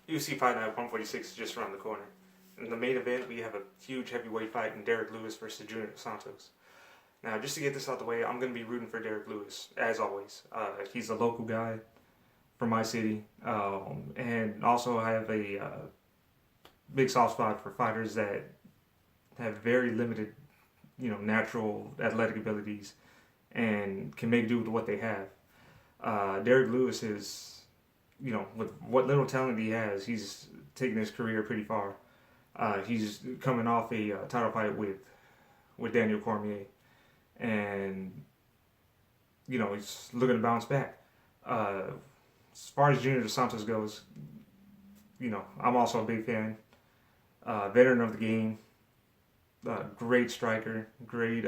UFC Fight Night 146 is just around the corner. In the main event, we have a huge heavyweight fight in Derrick Lewis versus Junior Santos. Now, just to get this out the way, I'm going to be rooting for Derrick Lewis, as always. He's a local guy from my city, and also I have a big soft spot for fighters that have very limited, natural athletic abilities and can make do with what they have. Derrick Lewis is, with what little talent he has, he's taken his career pretty far. He's coming off a title fight with Daniel Cormier, and he's looking to bounce back. As far as Junior Santos goes, I'm also a big fan. Veteran of the game, great striker, great,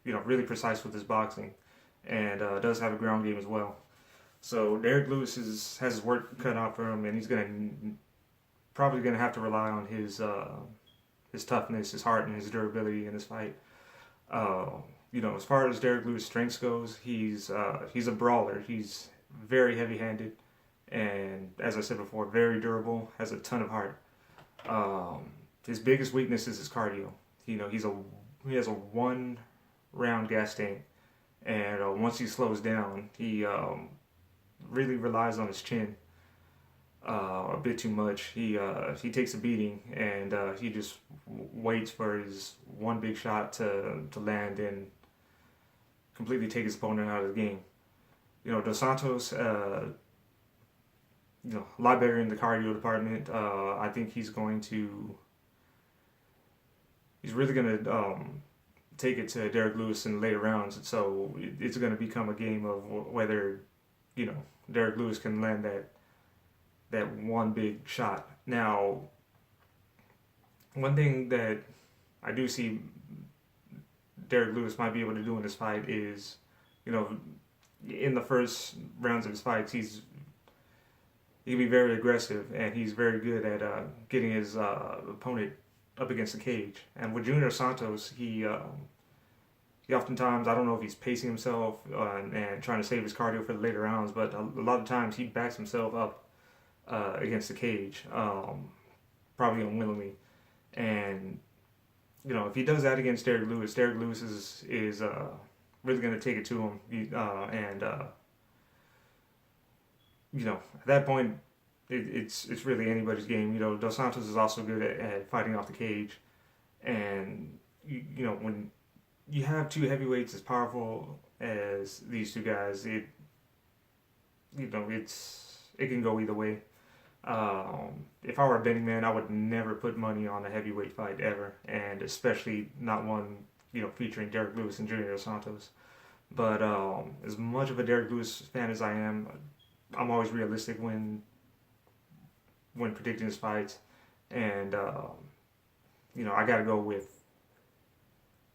really precise with his boxing, and does have a ground game as well. So Derrick Lewis has his work cut out for him, and he's probably gonna have to rely on his toughness, his heart, and his durability in this fight. As far as Derrick Lewis' strengths goes, he's a brawler. He's very heavy-handed, and as I said before, very durable. Has a ton of heart. His biggest weakness is his cardio. He has a one-round gas tank, and once he slows down, he really relies on his chin a bit too much. He takes a beating, and he just waits for his one big shot to land and completely take his opponent out of the game. Dos Santos, a lot better in the cardio department. I think he's really going to take it to Derrick Lewis in the later rounds. So it's going to become a game of whether, Derrick Lewis can land that one big shot. Now, one thing that I do see Derrick Lewis might be able to do in this fight is, in the first rounds of his fights, he can be very aggressive, and he's very good at getting his opponent up against the cage. And with Junior Santos, he oftentimes, I don't know if he's pacing himself and trying to save his cardio for the later rounds, but a lot of times he backs himself up against the cage, probably unwillingly. And if he does that against Derrick Lewis is really going to take it to him, at that point, it's really anybody's game. Dos Santos is also good at fighting off the cage, and when you have two heavyweights as powerful as these two guys, it can go either way. If I were a betting man, I would never put money on a heavyweight fight ever, and especially not one featuring Derrick Lewis and Junior Santos. But as much of a Derrick Lewis fan as I am, I'm always realistic when predicting his fights, and I gotta go with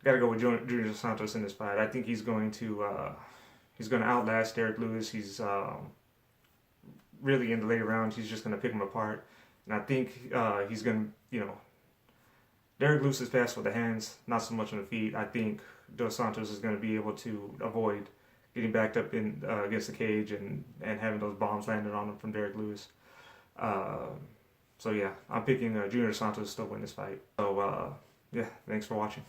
Junior Santos in this fight. I think he's going to outlast Derrick Lewis. He's really in the later rounds, he's just going to pick him apart, and I think he's going to, Derrick Lewis is fast with the hands, not so much on the feet. I think Dos Santos is going to be able to avoid getting backed up in against the cage and having those bombs landed on him from Derrick Lewis. So yeah, I'm picking Junior Santos to still win this fight. So yeah, thanks for watching.